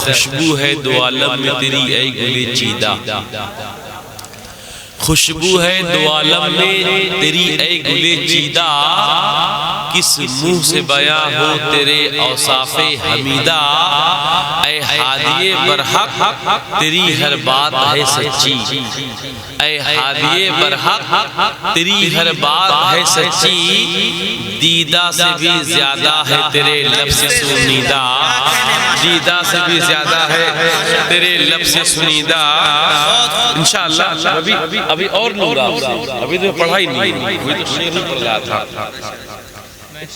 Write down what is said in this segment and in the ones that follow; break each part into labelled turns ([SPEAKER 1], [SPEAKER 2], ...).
[SPEAKER 1] خوشبو ہے دو عالم میں تیری اے گلے چیدہ، خوشبو ہے دو عالم میں تیری اے گلے چیدہ، کس منہ سے بیاں ہو تیرے اوصاف حمیدہ، اے ہادی برحق تیری ہر بات ہے سچی، اے ہادی برحق تیری ہر بات ہے سچی، دیدہ سے بھی زیادہ ہے تیرے لب سے سنیدہ، دیدہ سے بھی زیادہ ہے تیرے لب سے سنیدہ۔ انشاءاللہ ابھی اور لوں گا، ابھی تو پڑھائی نہیں، ابھی تو شعر پڑھ رہا تھا،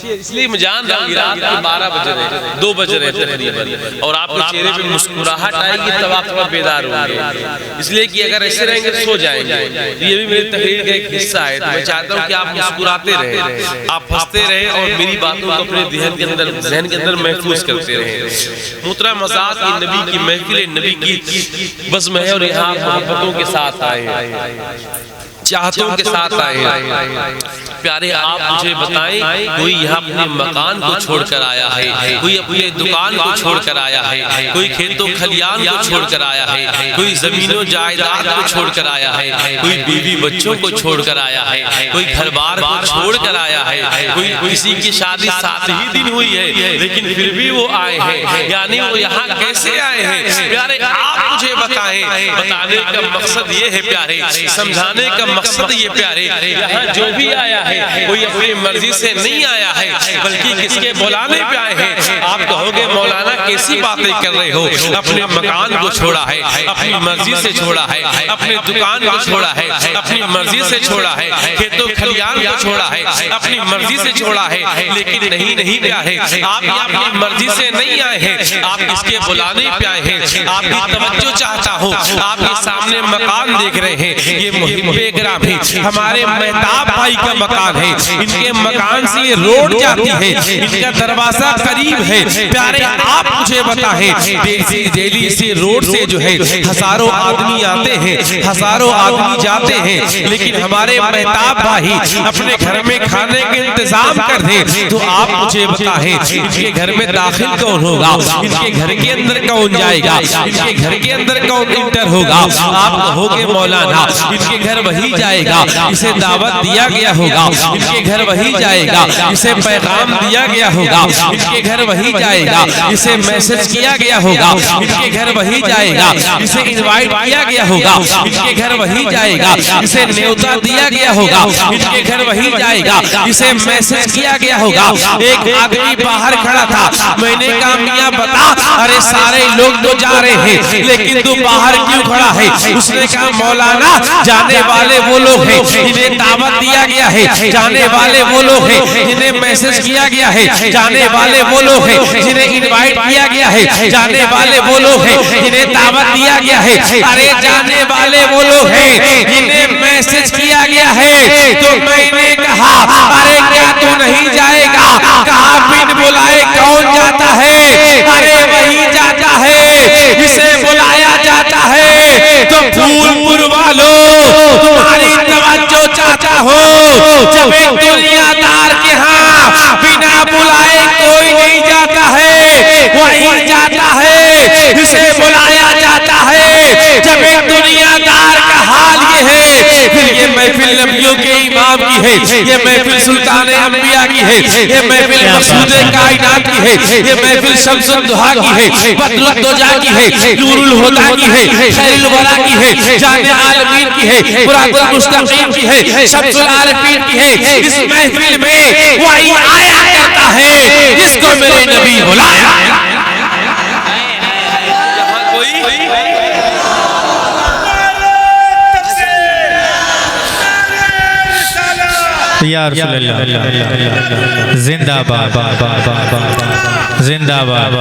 [SPEAKER 1] اس لیے میں جان رہا ہوں رات کے 12 بج رہے ہیں، 2 بج رہے ہیں تقریباً، اور آپ کے چہرے پہ مسکراہٹ آئے گی تب آپ تھوڑا بیدار ہوں گے، اس لیے کہ اگر ایسے رہیں گے تو سو جائیں گے۔ یہ بھی میری تقریر کا ایک حصہ ہے، تو میں چاہتا ہوں کہ آپ مسکراتے رہیں، آپ ہنستے رہیں اور میری باتوں کو اپنے ذہن کے اندر محفوظ کرتے رہیں۔ محترم مزاد کی نبی کی محفل نبی کی بزم ہے، اور یہاں محبتوں کے ساتھ آئے ہیں، چاہتوں کے ساتھ آئے ہیں۔ پیارے آپ مجھے بتائیں، کوئی یہاں اپنے مکان کو چھوڑ کر آیا ہے، کوئی اپنے دکان کو چھوڑ کر آیا ہے، کوئی کھیتوں کھلیان کو چھوڑ کر آیا ہے، کوئی زمین و جائیداد کو چھوڑ کر آیا ہے، کوئی بیوی بچوں کو چھوڑ کر آیا ہے، کوئی گھر بار کو چھوڑ کر آیا ہے، کوئی کسی کی شادی 7 ہی دن ہوئی ہے لیکن پھر بھی وہ آئے ہیں، یعنی وہ یہاں کیسے آئے ہیں؟ پیارے آپ مجھے بتائیں، بتانے کا مقصد یہ ہے پیارے، سمجھانے کا مقصد یہ پیارے، یہاں جو بھی آیا ہے کوئی اپنی مرضی سے نہیں آیا ہے بلکہ کس کے بلانے پہ آئے ہیں۔ آپ کہو گے مولانا کیسی باتیں کر رہے ہو، اپنے مکان کو چھوڑا ہے، اپنی مرضی سے چھوڑا ہے، اپنے دکان کو چھوڑا ہے، اپنی مرضی سے چھوڑا ہے، کھیتوں کھلیان کو چھوڑا ہے، اپنی مرضی سے چھوڑا ہے، لیکن نہیں پیارے، آپ اپنی مرضی سے نہیں آئے ہیں، آپ کس کے بلانے پہ آئے ہیں۔ آپ کی توجہ چاہتا ہوں، آپ کے سامنے مکان دیکھ رہے ہیں، یہ محب گرامی ہمارے مہتاب بھائی کا مکان ہے، ان کے مکان سے یہ روڈ جاتی ہے، ان کا دروازہ قریب ہے۔ پیارے آپ مجھے بتائیں، دہلی سے روڈ سے جو ہے ہزاروں آدمی آتے ہیں، ہزاروں آدمی جاتے ہیں، لیکن ہمارے مہتاب بھائی اپنے گھر میں کھانے کے انتظام کر دیں تو آپ مجھے بتائیں ان کے گھر میں داخل کون ہوگا، ان کے گھر کے اندر کون جائے گا، ان کے گھر کے اندر کون انٹر ہوگا؟ آپ کہوگے مولانا ان کے گھر وہی جائے گا اسے دعوت دیا گیا ہوگا، ان کے گھر وہی جائے گا اسے پیغام دیا گیا ہوگا، ان کے گھر وہی جائے گا اسے میسج کیا گیا ہوگا، ان کے گھر وہی جائے گا اسے انوائٹ کیا گیا ہوگا، ان کے گھر وہی جائے گا اسے نیوتا دیا گیا ہوگا، ان کے گھر وہی جائے گا اسے میسج کیا گیا ہوگا۔ ایک آدمی باہر کھڑا تھا، میں نے کہا میاں بتا، ارے سارے لوگ تو جا رہے ہیں لیکن تو باہر کیوں کھڑا ہے؟ اس نے کہا مولانا جانے والے وہ لوگ ہیں جنہیں دعوت دیا گیا ہے، جانے والے وہ لوگ ہیں جنہیں میسج کیا گیا ہے، جانے والے وہ لوگ ہیں جنہیں انوائٹ کیا گیا ہے، جانے والے وہ لوگ ہیں جنہیں دعوت دیا گیا ہے، ارے جانے والے وہ لوگ ہیں جنہیں میسج کیا گیا ہے۔ تو میں نے کہا ارے کیا تو نہیں جائے گا؟ کہا بن بلائے کون جاتا ہے؟ ارے وہی جاتا ہے جسے بلایا جاتا ہے۔ تو پھول پور والوں تمہاری توجہ چاہتا ہو، جب ایک دنیا دار کے ہاں بنا بلائے کوئی نہیں جاتا ہے، وہی جاتا ہے جسے بلایا جاتا ہے۔ جب ایک دنیا دار کا حال یہ ہے، پھر یہ محفل نبیوں کے امام کی ہے، یہ محفل سلطان انبیاء کی ہے، یہ محفل مقصود کائنات کی ہے، یہ محفل شمس الدہا کی ہے، بدر الدجا کی ہے، نور الہدا کی ہے، خیر الورا کی ہے، جان عالمین کی ہے، مراد المستقیم کی ہے، شمس العارفین کی ہے۔ اس محفل میں وہی آیا کرتا ہے جس کو میرے نبی بلایا۔
[SPEAKER 2] یا رسول اللہ زندہ باد، زندہ باد،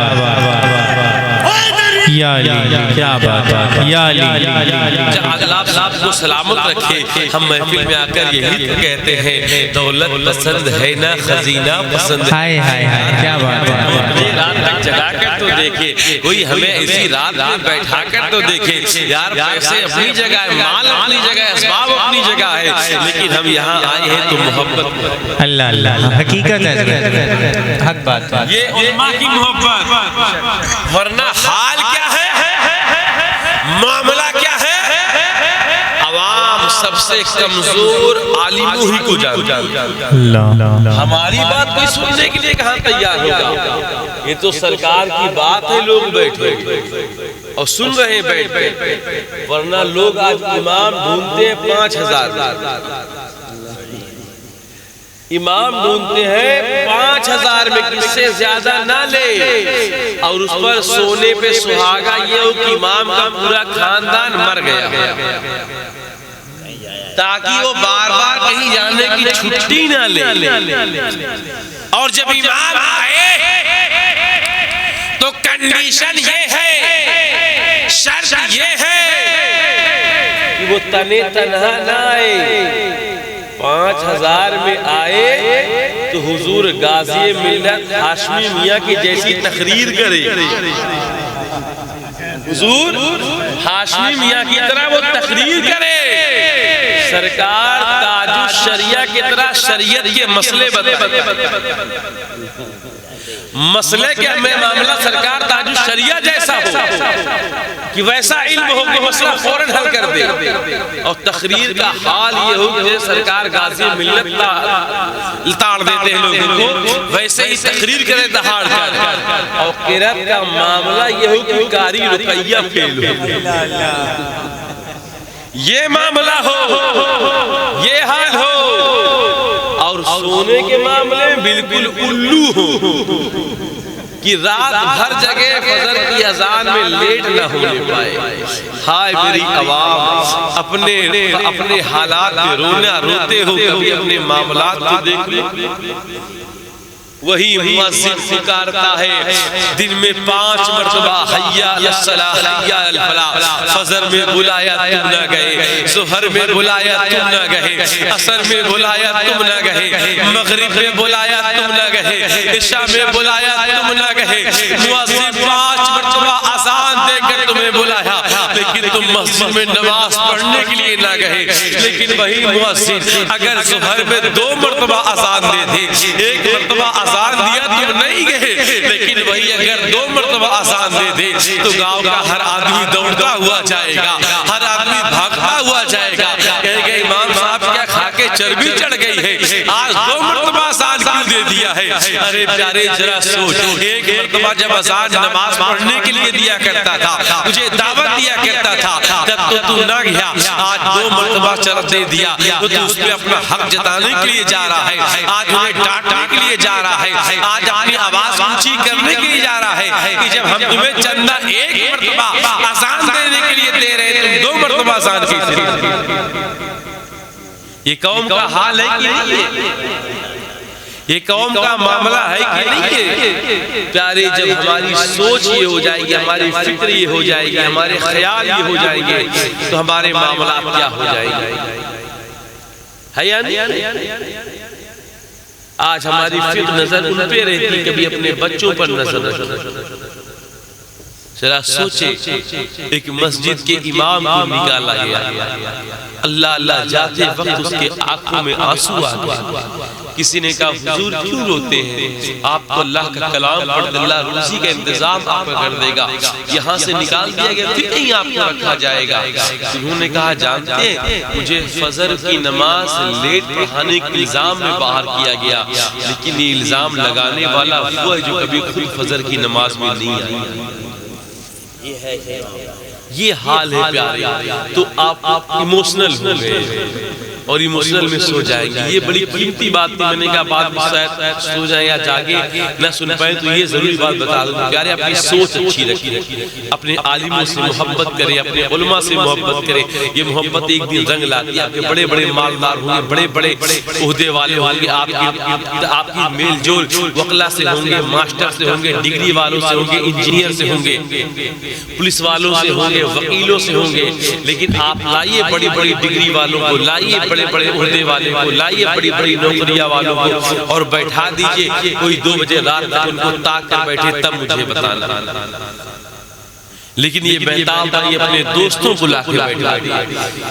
[SPEAKER 2] یا علی کیا بات ہے یا علی
[SPEAKER 1] اللہ آپ کو سلامت رکھے. ہم محفل میں آ کر یہی کہتے ہیں دولت پسند ہے نہ خزینہ پسند.
[SPEAKER 2] ہائے ہائے ہائے کیا بات ہے.
[SPEAKER 1] یہ رات تک جگا کر تو دیکھے کوئی, ہمیں اسی رات میں بیٹھا کر تو دیکھے. یار پیسے اپنی جگہ ہے, مال اپنی جگہ ہے, اسباب اپنی جگہ ہے, لیکن ہم یہاں آئے ہیں تو محبت.
[SPEAKER 2] اللہ اللہ حقیقت ہے, حق بات.
[SPEAKER 1] یہ علماء کی محبت. ورنہ حال کیا ہے, معاملہ کیا ہے, عوام سب سے کمزور عالموں ہی کو جانتا. ہماری بات کوئی سننے کے لیے کہاں تیار ہوگا. یہ تو سرکار کی بات ہے, لوگ بیٹھے اور سن رہے بیٹھ. ورنہ لوگ آج امام ڈھونڈتے ہیں 5000, امام ڈھونڈتے ہیں 5000 میں, کس سے زیادہ نہ لے, اور اس پر سونے پہ سہاگا یہ ہو کہ امام کا پورا خاندان مر گیا, تاکہ وہ بار بار کہیں جانے کی چھٹی نہ لے. اور جب امام آئے تو کنڈیشن یہ ہے, شرط یہ ہے کہ وہ تنے تنہا نہ آئے. 5000 میں آئے تو حضور غازی ملت ہاشمی میاں کی جیسی تقریر کرے. حضور ہاشمی میاں کی طرح وہ تقریر کرے. سرکار تاج الشریعہ کی طرح شریعت کے مسئلے بتائے. مسئلے کے ہمیں معاملہ سرکار تاج الشریعہ جیسا ہو کہ ویسا علم ہو کہ مسئلہ فوراً حل کر دے. اور تقریر کا حال یہ ہو کہ سرکار غازی ملت لتاڑ دیتے ہیں لوگوں کو, ویسے ہی تقریر کرے دہاڑ کر. اور قرات کا معاملہ یہ ہو کہ قاری رقیہ فیل ہو, یہ معاملہ ہو, یہ حال ہو. اور سونے کے معاملے میں بالکل الو ہو کہ رات بھر جگہ فجر کی اذان میں لیٹ نہ ہونے پائے. ہائے میری عوام, اپنے حالات میں رونا روتے ہو, کبھی اپنے معاملات کو دیکھ لو. وہی مؤذن پکارتا ہے دن میں 5 مرتبہ حیا علی الصلاۃ حیا علی الفلاح. فجر میں بلایا تم نہ گئے, ظہر میں بلایا تم نہ گئے, عصر میں بلایا تم نہ گئے, مغرب میں بلایا تم نہ گئے, عشاء میں بلایا تم نہ گئے. مؤذن 5 مرتبہ اذان دے کر تمہیں بلایا, لیکن تم مسجد میں نماز پڑھنے کے لیے نہ گئے. لیکن وہی مؤذن اگر ظہر میں 2 مرتبہ اذان دے دے, 1 مرتبہ اذان دیا تم نہیں گئے, لیکن وہی اگر 2 مرتبہ اذان دے دے تو گاؤں کا ہر آدمی دوڑتا ہوا جائے گا, ہر آدمی بھاگتا ہوا جائے گا. کہے گا امام صاحب کیا کھا کے چربی چڑھ گئی ہے, آج 2 مرتبہ اذان کیوں دے دیا ہے. ارے پیارے ذرا سوچ, 1 مرتبہ جب اذان نماز پڑھنے کے لیے دیا کرتا تھا, مجھے دعوت دیا کرتا تھا, جب تو نہ گیا, آج 2 مرتبہ چرب دے دیا تو اس پہ اپنا حق جتانے کے لیے جا رہا ہے, آج انہیں ڈانٹنے کے لیے جا رہا ہے, آج اپنی آواز اونچی کرنے کے لیے جا رہا ہے کہ جب ہم تمہیں چندہ 1 مرتبہ اذان دینے کے لیے دے رہے تم 2 مرتبہ اذان کیسے دیتے. یہ قوم کا حال ہے کہ نہیں ہے, یہ قوم کا معاملہ ہے کہ نہیں ہے. پیارے جب ہماری سوچ یہ ہو جائے گی, ہماری فکر یہ ہو جائے گی, ہمارے خیال یہ ہو جائیں گے, تو ہمارے معاملات کیا ہو جائے گا. ہے یا نہیں؟ آج ہماری فکر نظر ان پہ رہتی, کبھی اپنے بچوں پر نظر رہتی. ذرا سوچے, ایک مسجد کے امام کو نکالا گیا, اللہ اللہ جاتے وقت اس کے آنکھوں میں آنسو آ گئے. کسی نے کہا حضور کیوں روتے ہیں, آپ کو اللہ کا کلام پڑھ اللہ روزی کا انتظام آپ کر دے گا, یہاں سے نکال دیا گیا پھر کہیں آپ کو رکھا جائے گا. انہوں نے کہا جانتے ہیں مجھے فجر کی نماز لیٹ پڑھانے کے الزام میں باہر کیا گیا, لیکن یہ الزام لگانے والا وہ ہے جو کبھی خود فجر کی نماز میں نہیں آئی. یہ حال ہے پیارے. تو آپ ایموشنل ہو گئے, اور ایموشنل میں سو جائیں گے. یہ بڑی قیمتی بات تھی. میں نے کہا بات شاید سو جائیں یا جاگے نہ سن پائیں تو یہ ضروری بات بتا دوں. پیارے اپنی سوچ اچھی رکھیں, اپنے عالموں سے محبت کریں, اپنے علماء سے محبت کریں. یہ محبت ایک دن رنگ لاتی ہے. آپ کے بڑے بڑے مالدار ہوں گے, بڑے بڑے عہدے والے ہوں گے, آپ کی میل جول وکلا سے ہوں گے, ماسٹر سے ہوں گے, ڈگری والوں سے ہوں گے, انجینئر سے ہوں گے, پولیس والوں سے ہوں گے, وکیلوں سے ہوں گے. لیکن آپ لائیے بڑی بڑی ڈگری والوں کو, لائیے بڑے بڑے عہدے والوں کو, لائیے بڑی بڑی نوکریاں والوں کو اور بیٹھا دیجئے. کوئی 2 بجے رات تک ان کو تاک کر بیٹھے تب مجھے بتانا. لیکن یہ بہتاب تھا یہ اپنے دوستوں کو لا کے بیٹھا دیے,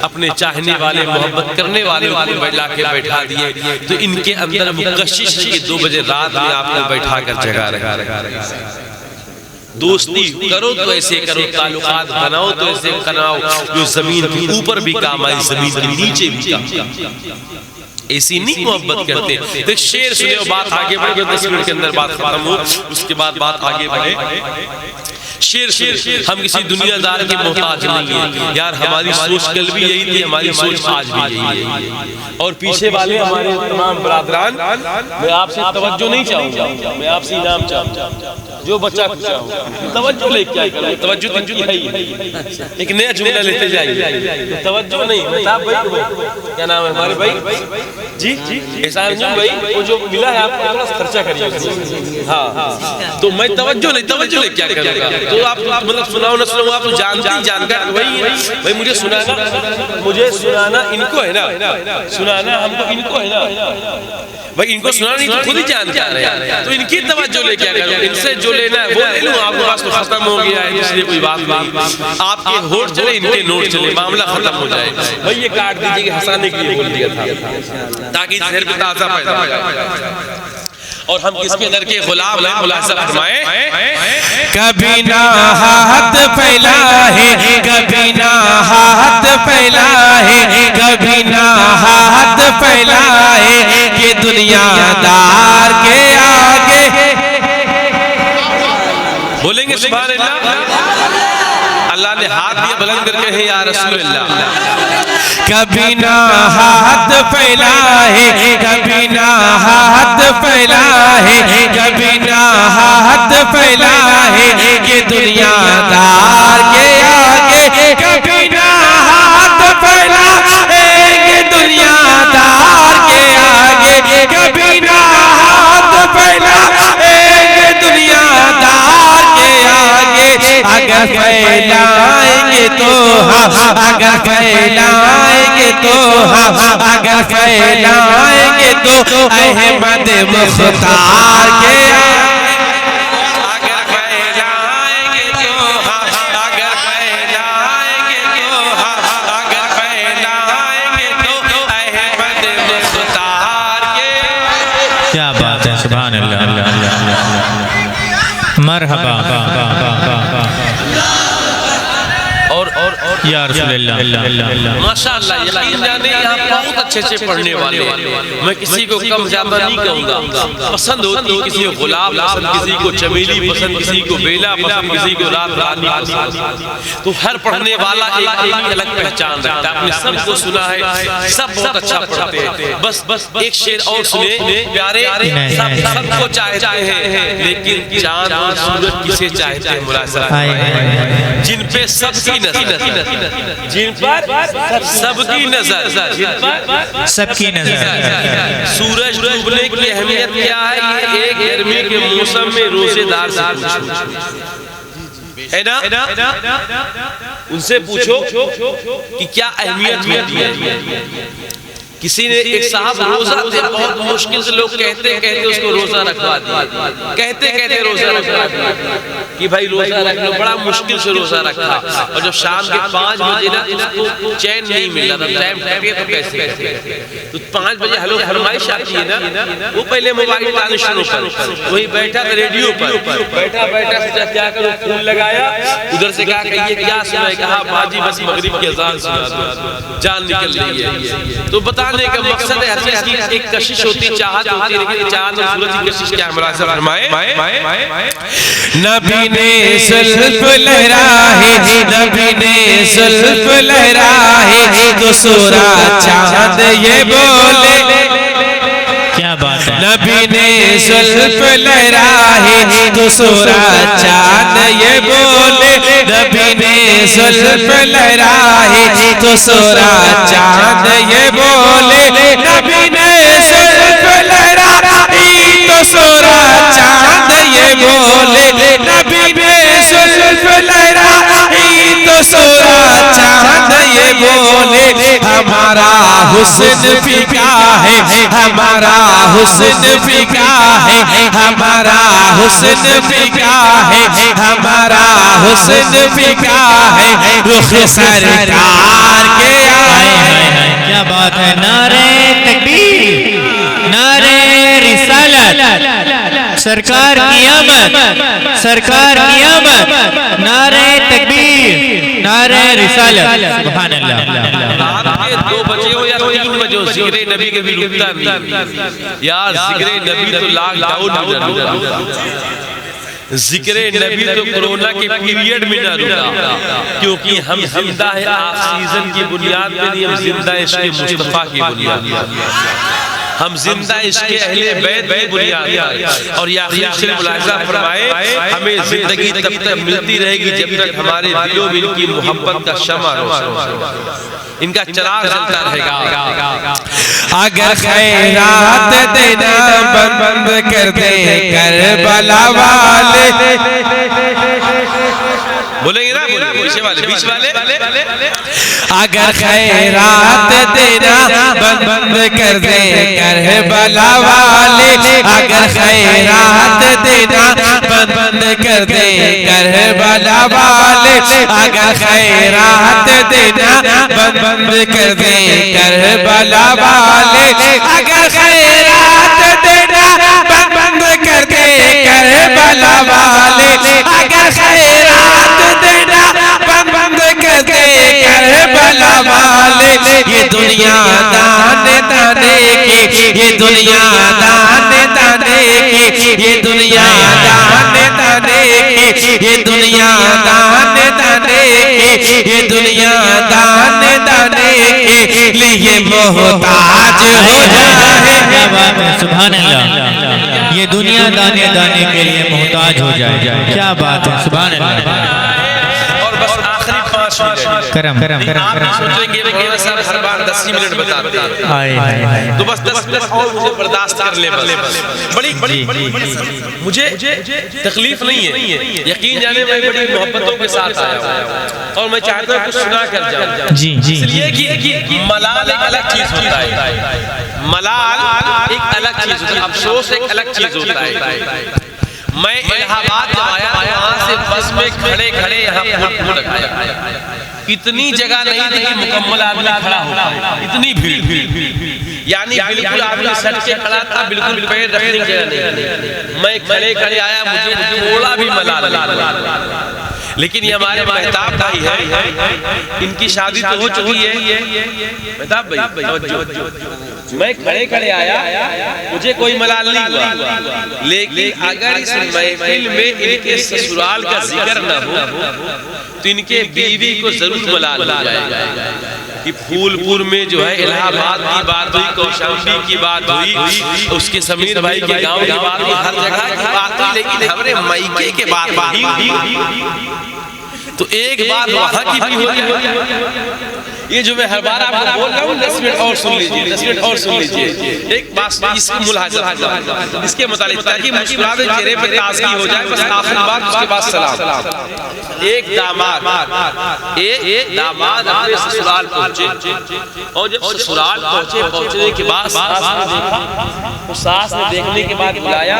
[SPEAKER 1] اپنے چاہنے والے محبت کرنے والے کو لا کے بیٹھا دیے. تو ان کے اندر وہ کشش کہ 2 بجے رات میں آپ کو بیٹھا کر جگا رہا. دوستی کرو تو ایسے کرو, تعلقات بناؤ تو ایسے بناؤ جو زمین کے اوپر بھی کام آئے, زمین کے نیچے بھی کام. ایسی نہیں محبت کرتے. ایک شعر سنے ہو, بات آگے بڑھے, 10 منٹ کے اندر بات ختم ہو, اس کے بعد بات آگے بڑھے. شیر ہم کسی دنیا دار کی محتاج نہیں ہیں یار. ہماری سوچ کل بھی یہی تھی, ہماری سوچ آج بھی یہی ہے. اور پیچھے والے ہمارے تمام برادران, میں آپ سے توجہ نہیں چاہوں گا, میں آپ سے انعام چاہوں گا. جو بچہ کچھ چاہوں گا توجہ لے کے آئیے, توجہ تو کی ہے ہی. ایک نیا جملہ لیتے جائیے, توجہ نہیں. کیا نام ہے ہمارے بھائی جی احسان جی بھائی, وہ جو ملا ہے آپ کو تھوڑا خرچہ کریے. ہاں تو میں توجہ نہیں, توجہ لے کیا کروں گا. تو آپ مطلب سناؤ نہ سناؤ, آپ جانتے ہی جانکار وہی ہے بھائی. مجھے سنانا ان کو ہے نا, سنانا ہم کو ان کو ہے نا بھائی. ان کو سنانا نہیں تو خود ہی جانکار ہے, تو ان کی توجہ لے کیا کروں. ان سے جو لینا ہے وہ لے لوں. آپ کے پاس تو ختم ہو گیا ہے, اس لیے کوئی بات نہیں. آپ کے ہوٹ چلے, ان کے نوٹ چلے, معاملہ ختم ہو جائے. بھائی یہ کاٹ دیجئے کہ ہنسانے کے لیے بول دیا تھا تاکہ ذہن میں تازہ پیدا ہو جائے. اور ہم کس کے در کے غلام ہیں, ملاحظہ فرمائیں.
[SPEAKER 3] کبھی نہ ہاتھ پھیلا ہے, کبھی نہ ہاتھ پھیلا ہے, کبھی نہ ہاتھ پھیلا ہے کہ دنیا دار کے آگے.
[SPEAKER 1] بولیں گے سبحان اللہ. اللہ نے ہاتھ دیا بلند کر کے ہے یا رسول اللہ.
[SPEAKER 3] کبھی نہ ہاتھ پھیلا ہے, کبھی نہ ہاتھ پھیلا ہے, کبھی نہ ہاتھ پھیلا ہے کہ دنیا دار کے آگے. کبھی نہ ہاتھ پھیلا ہے کہ دنیا دار کے آگے. کبھی نہ ہاتھ پھیلا ہے کہ دنیا دار کے آگے. اگر پھیلائیں گے تو ہم, اگر پھیلائیں گے تو ہم, اگر پھیلائیں گے تو احمد مختار کے آگے.
[SPEAKER 1] اگر پھیلائیں گے تو ہم, اگر پھیلائیں گے تو ہم, اگر پھیلائیں گے تو احمد مختار کے.
[SPEAKER 2] کیا بات ہے, سبحان اللہ, مرحبا. یا رسول اللہ.
[SPEAKER 1] ماشاءاللہ یقین جانے یہاں بہت اچھے اچھے پڑھنے والے ہیں. میں کسی کو کم زیادہ نہیں کہوں گا. پسند ہوتی کسی کو گلاب پسند, کسی کو چمیلی پسند, کسی کو بیلا پسند, کسی کو رات رانی پسند. تو ہر پڑھنے والا ایک الگ پہچان رکھتا ہے. آپ نے سب کو سنا ہے, سب بہت اچھا پڑھتے ہیں. بس ایک شعر اور سنے پیارے. سب کو چاہتے ہیں لیکن چاند اور سورج کسے چاہتے ہیں. ملاحظہ جن پہ سب کی نظر, جن پر سب کی نظر,
[SPEAKER 2] سب کی نظر.
[SPEAKER 1] سورج ڈوبنے کی اہمیت کیا ہے, یہ ایک گرمی کے موسم میں روزے دار ہے نا, ان سے پوچھو کہ کیا اہمیت ہوتی ہے. کسی نے ایک صاحب روزہ تھے, بہت مشکل سے لوگ کہتے اس کو روزہ رکھوا دیا, کہتے روزہ رکھوا دیا کہ بھائی روزہ رکھ لو. بڑا مشکل سے روزہ رکھا, اور جب شام کے 5 بجے نا اس کو چین نہیں مل رہا, ٹائم ٹھگے تو کیسے. تو 5 بجے ہلو فرمائش آتی ہے نا, وہ پہلے موبائل چلانا شروع کر, وہی بیٹھا ریڈیو پر بیٹھا سوچا کیا کروں, فون لگایا, ادھر سے کہا کہ یہ کیا سنا ہے, کہا باجی بس مغرب کی اذان سنا دو, جان نکل رہی ہے. تو بتانے کا مقصد ہے ہر چیز کی ایک کشش ہوتی, چاہت ہوتی, لیکن چاند اور سورج کی کشش کیا ہے. ملاحظہ فرمائے.
[SPEAKER 3] نبی نے زلف لہرائے, نبی نے زلف لہرائے تو سورا چاند یہ بولے
[SPEAKER 2] کیا بات ہے
[SPEAKER 3] نبی نے زلف لہرائے تو سورا چاند یہ بولے نبی نے زلف لہرائے تو سورا چاند یہ بولے نبی نے زلف لہرائے تو سورا چاند یہ بولے نبی نے زلف لہرائے تو سورا چاند یہ بولے ہمارا حسن فکا ہے ہمارا حسن فکا ہے ہمارا حسن فکا ہے ہمارا حسن فکا ہے رخ سرکار کے آئے
[SPEAKER 2] کیا بات ہے نعرہ تکبیر نعرہ رسالت سرکار کی آمد سرکار کی آمد نعرہ تکبیر نعرہ رسالت سبحان اللہ
[SPEAKER 1] رات کے 2 بجے ہو یا 3 بجے ہو ذکر نبی کے بھی رکتا نہیں یار ذکر نبی تو لاکھ ڈاؤن ذکر نبی تو کرونا کے پیریڈ میں نہ رکا کیونکہ ہم زندہ ہیں آکسیجن کی بنیاد پہ نہیں ہم زندہ عشق مصطفیٰ کی بنیاد ہم زندہ عشق اہل بیت کی بنیاد اور یہ آخری شریف ملاحظہ فرمائے ہمیں زندگی تب تک ملتی رہے گی جب تک ہمارے دلوں میں ان کی محبت کا شمع روشن ان کا چراغ جلتا رہے گا
[SPEAKER 3] اگر خیرات دینا بند کر دے کربلا والے
[SPEAKER 1] بولیں گے نا پیچھے والے بیچ والے
[SPEAKER 3] اگر خیرات دینا بند کر دے کربلا والے اگر خیرات دینا بند کر دے کربلا والے اگر خیرات دینا بند کر دے کربلا والے اگر خیرات دینا بند کر دے کربلا والے اگر خیرات دینا بند کر دے کربلا والے یہ دنیا دانے دانے کی یہ دنیا دانے دانے کی یہ دنیا دانے دانے کی یہ دنیا دانے دانے کی یہ دنیا دانے دانے کے لیے محتاج ہو جائے
[SPEAKER 2] سبحان اللہ یہ دنیا دانے دانے کے لیے محتاج ہو جائے کیا بات ہے سبحان اللہ
[SPEAKER 1] اور بس آخری 5 منٹ
[SPEAKER 2] کرم کرم
[SPEAKER 1] آپ سوچیں گے کہ یہ صاحب ہر بار 10 منٹ بتاتے ہیں تو بس 10 منٹ اور مجھے برداشت کر لے بڑی مجھے تکلیف نہیں ہے یقین جانے میں بڑی محبتوں کے ساتھ آیا ہوں اور میں چاہتا ہوں کچھ سنا کر جاؤں اس لیے کہ ملال ایک الگ چیز ہوتا ہے ملال ایک الگ چیز ہوتا ہے افسوس ایک الگ چیز ہوتا ہے میں الہ آباد جب آیا وہاں سے بس میں کھڑے کھڑے یہاں پھول لگایا اتنی جگہ نہیں تھی کہ مکمل آدمی کھڑا ہوتا اتنی بھیڑ یعنی بالکل آدمی سٹ کے کھڑا تھا بالکل پیر رکھنے کی جگہ نہیں میں کھڑے کھڑے آیا مجھے تھوڑا بھی ملال لیکن یہ ہمارے مہتاب بھائی ہیں ان کی شادی تو ہو چکی ہے مہتاب بھائی میں کھڑے کھڑے آیا مجھے کوئی ملال نہیں ہوا لیکن اگر اس محفل میں ان کے سسرال کا ذکر نہ ہو تو ان کے بیوی کو ضرور ملال ہو جائے گا کہ پھول پور میں جو ہے الہ آباد کی بات ہوئی کوشامبی کی بات ہوئی اس کے سمیر بھائی کے گاؤں کی بات ہوئی ہر جگہ کی بات ہوئی لیکن ہمارے مائکے کے بات ہوئی تو ایک بات وہاں کی بھی ہوئی یہ جو میں ہر بار آپ کو بول رہا ہوں 10 منٹ اور سن لیجئے 10 منٹ اور سن لیجئے ایک بات اس کی ملاحظہ اس کے متعلق تاکہ مسکرات چہرے پہ تازگی ہو جائے بس آخر بات اس کے بعد سلام ایک داماد اپنے سسرال پہنچے اور جب سسرال پہنچنے کے بعد ساس نے دیکھنے کے بعد بلایا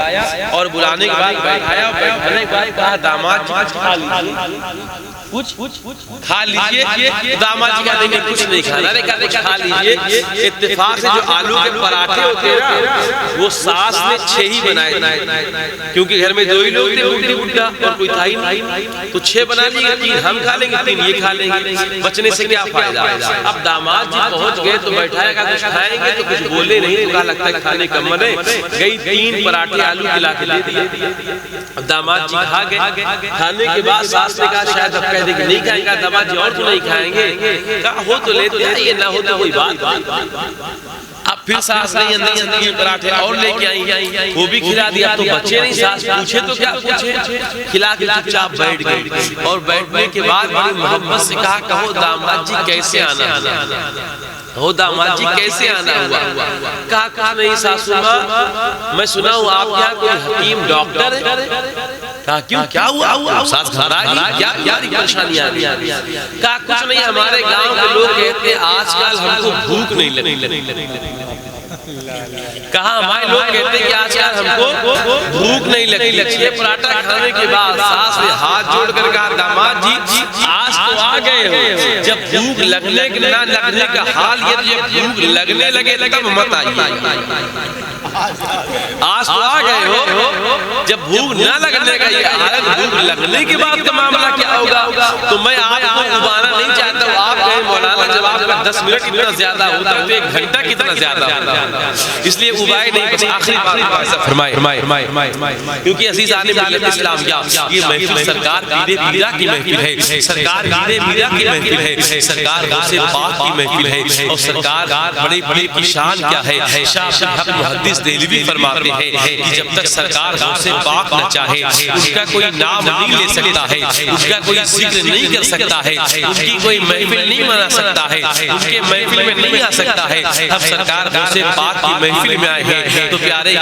[SPEAKER 1] اور بلانے کے بعد بیٹھایا اور بیٹھانے کے بعد کہا داماد کچھ کھا لیجئے داماد جی کہتے ہیں کچھ نہیں کھانا کہتے کھا لیجئے اتفاق سے جو آلو کے پراٹھے ہوتے ہیں وہ ساس نے 6 ہی بنائے کیونکہ گھر میں 2 ہی لوگ تھے بکری بڈھا اور کوئی تھا ہی نہیں تو 6 بنا لیے 3 ہم کھا لیں گے 3 یہ کھا لیں گے بچنے سے کیا فائدہ اب داماد جی پہنچ گئے تو بیٹھایا کہا کچھ کھائیں گے تو کچھ بولے نہیں تو کہا لگتا ہے کھانے کا من ہے گئی 3 پراٹھے آلو کھلا کے دے دیے اب داماد جی کھا گئے کھانے کے بعد ساس نے کہا شاید اب کہہ دے کہ نہیں کھائیں گے داماد جی اور تو نہیں کھائیں گے، کہا ہو تو لیتے ہیں، یہ نہ ہو تو کوئی بات۔ اب پھر ساس نہیں اندر پراٹھے اور لے کے آئیں، وہ بھی کھلا دیا، تو بچے نہیں ساس پوچھے تو کیا پوچھے، کھلا کے چپ چاپ بیٹھ گئے، اور بیٹھنے کے بعد بڑی محبت سے کہا کہو داماد جی کیسے آنا ہو، داماد جی کیسے آنا ہوا، کہا نہیں ساسو ماں میں سنا ہوں آپ کیا کوئی حکیم ڈاکٹر ہے، کہا کیوں کیا ہوا، ساس گھر آ گئی کیا پریشانی آ گئی، کہا کچھ نہیں ہمارے گاؤں کے لوگ کہتے ہیں آج کل ہم کو بھوک نہیں لگتی، کہا ہمارے لوگ کہتے ہیں کہ آج کل ہم کو بھوک نہیں لگتی، یہ پراٹھا کھانے کے بعد ساس نے ہاتھ جوڑ کر کہا داماد جی آج تو آ گئے ہو، جب بھوک لگنے کے نہ لگنے کا حال یہ جب بھوک لگنے لگے تب مت آئیے، آج تو آ گئے ہو، جب بھوک نہ لگنے کا یہ حالت بھوک لگنے کے بعد کا معاملہ کیا ہوگا، تو میں آپ کو ابانا نہیں چاہتا ہوں، آپ کہیں مولانا جب آپ کا 10 منٹ کتنا زیادہ ہوتا ہے تو 1 گھنٹہ کتنا زیادہ ہوتا ہے، اس لیے ابائے نہیں، بس آخری بات فرمائے، کیونکہ عزیز عالم ملت اسلام یہ محفل سرکار پیرے پیرا کی محفل ہے، سرکار پیرے پیرا کی محفل ہے، سرکار غوث پاک کی محفل ہے، اور سرکار بڑے بڑے کی شان کیا ہے، شاہ عبد الحق محدث دہلوی فرماتے ہیں کہ جب تک سرکار غوث پاک نہ چاہے اس کا کوئی نام نہیں لے سکتا ہے، اس کا کوئی ذکر نہیں کر سکتا ہے، اس کی کوئی محفل نہیں منا سکتا ہے، اس کے محفل میں نہیں آ سکتا ہے، اب سرکار غوث پاک کی محفل میں آئے ہیں تو پیارے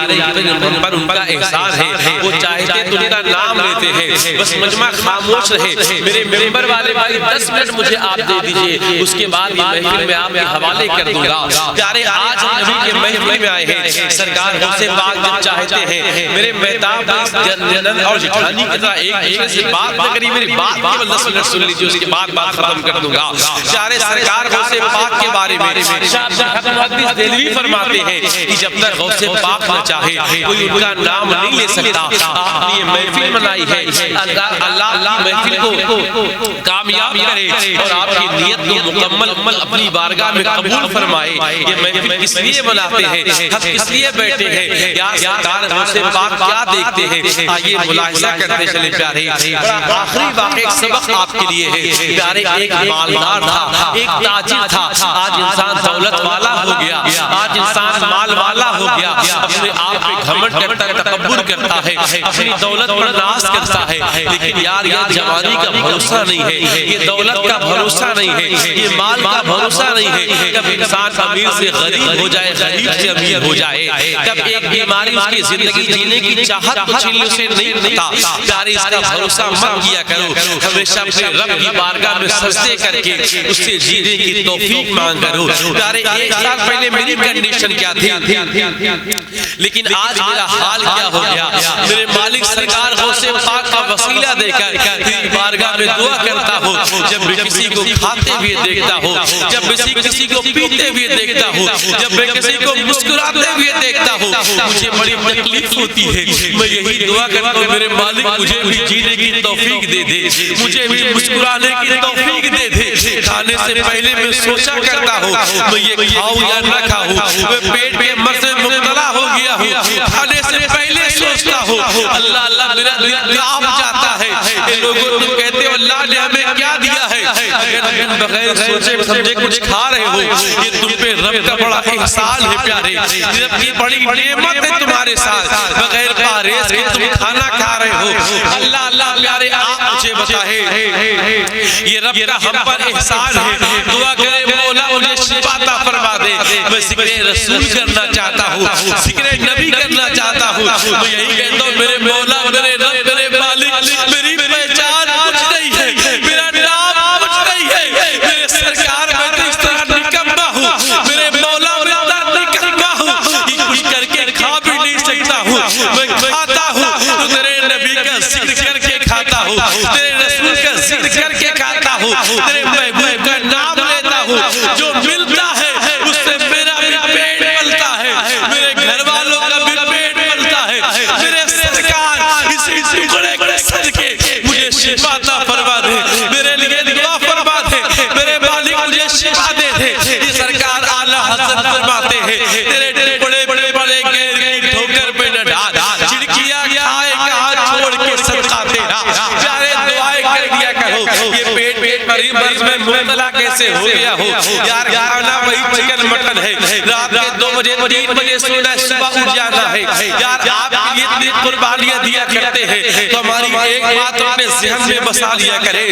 [SPEAKER 1] پر ان کا احسان ہے، وہ چاہتے تو ان کا نام لیتے ہیں، بس مجمع خاموش رہے، میرے ممبر والے بھائی 10 منٹ مجھے آپ دے دیجئے، اس کے بعد یہ محفل میں آپ کے حوالے کر دوں گا، پیارے آج ہم نبی کے محفل میں آئے ہیں، سرکار غوث پاک جب چاہتے ہیں، میرے مہتاب جنرل اور جٹھانی کی طرح ایک دوسرے سے بات نہ کری، میری بات کیول 10 منٹ سن لیجئے، اس کے بعد بات ختم کر دوں گا، پیارے سرکار غوث پاک کے بارے میں شاہ عبد الحق محدث دہلوی فرماتے ہیں کہ جب تک غوث پاک نہ چاہے کوئی ان کا نام نہیں لے سکتا، آپ نے یہ محفل منائی ہے، اللہ محفل کو کامیاب کرے اور آپ کی نیت کو مکمل اپنی بارگاہ میں قبول فرمائے، یہ محفل کس لیے مناتے ہیں، ہم کس لیے بیٹھے ہیں، یا سرکار غوث پاک کیا دیکھتے ہیں، آئیے ملاحظہ کرتے چلے پیارے، آخری واقع ایک سبق آپ کے لیے ہے، پیارے ایک مالدار تھا، ایک تاجر تھا، آج انسان دولت والا ہو گیا، آج انسان مال والا ہو گیا، اپنے آپ پہ گھمنڈ کرتا ہے، تکبر کرتا ہے، اپنی دولت پر ناز کرتا ہے، لیکن یار یہ جوانی کا بھروسہ نہیں ہے، یہ دولت کا بھروسہ نہیں ہے، یہ مال کا بھروسہ نہیں ہے، کب انسان امیر سے غریب ہو جائے، غریب سے امیر ہو جائے، کب ایک بیماری اس کی زندگی جینے کی چاہت کو چھیننے سے نہیں رکھتا، پیارے اس کا بھروسہ مت کیا کرو، ہمیشہ اپنے رب کی بارگاہ میں سجدے کر کے اس سے جینے کی توفیق مانگ کرو، پیارے 1 سال پہلے میری کنڈیشن کیا تھی، لیکن آج میرا حال کیا ہو گیا، میرے مالک سرکار غوث پاک کا وسیلہ دے کر تیری بارگاہ میں دعا کرتا ہوں، جب میں کسی کو کھاتے ہوئے دیکھتا ہوں، جب میں کسی کو پیتے ہوئے دیکھتا ہوں، جب میں کسی کو مسکراتے ہوئے دیکھتا ہوں، مجھے بڑی تکلیف ہوتی ہے، میں یہی دعا کرتا ہوں میرے مالک مجھے بھی جینے کی توفیق دے دے، مجھے بھی مسکرانے کی توفیق دے دے، کھانے سے پہلے میں سوچا کرتا ہوں میں یہ کھاؤں یا نہ کھاؤں، میں پیٹ کے مرض میں مبتلا ہو گیا ہوں، کھانے سے پہلے سوچتا ہوں اللہ اللہ میرا دل کانپ جاتا ہے، یہ لوگوں تم کہتے ہو اللہ نے ہمیں کیا دیا ہے، اگر تم بغیر سوچے سمجھے کچھ کھا رہے ہو، یہ تم پہ رب کا بڑا احسان ہے پیارے، رب کی بڑی نعمت ہے تمہارے ساتھ، بغیر پاریز کے تم کھانا کھا رہے ہو، اللہ اللہ پیارے آپ مجھے بتائے یہ رب کا ہم پر احسان ہے، دعا کرے مولا مجھے شفا عطا فرما دے، میں ذکر رسول کرنا چاہتا ہوں، ذکر نبی کرنا چاہتا ہوں، میں یہی کہتا ہوں میرے مولا میرے رب میرے مالک میری پہچان کچھ نہیں ہے، میرا نام کچھ نہیں ہے، میرے سرکار میں تو اس طرح نکمہ ہوں، میرے مولا میں اتنا نکمہ ہوں، یہ کچھ کر کے کھا بھی نہیں سکتا ہوں، میں کھاتا ہوں تو تیرے نبی کا ذکر کر کے کھاتا ہوں، تیرے رسول کا ذکر کر کے کھاتا ہوں، تیرے محبوب کا نام لیتا ہوں، جو ملتا ہے اس سے میرا بھی پیٹ پلتا ہے، میرے گھر والوں کا بھی پیٹ پلتا ہے، میرے سرکار اسی ٹکڑے کے صدقے مجھے شفا عطا فرما دے، میرے لیے دعا فرما دے، میرے مالک مجھے شفا دے دے، یہ سرکار اعلیٰ حضرت فرماتے ہیں تیرے ٹکڑے بڑے بڑے گہر کی ٹھوکر پہ نہ ڈال، چڑکیاں کھائے کہاں چھوڑ کے صدقہ تیرا، پیارے دعائیں کر دیا کرو، یہ مرض میں مبتلا کیسے ہو گیا ہو یار، کھانا وہی چکن مٹن ہے، رات کے 2 بجے 3 بجے سونا، صبح اٹھ جانا ہے یار، آپ کے لیے اتنی قربانیاں دیا کرتے ہیں تو ہماری ایک بات اپنے ذہن میں بسا لیا کرے،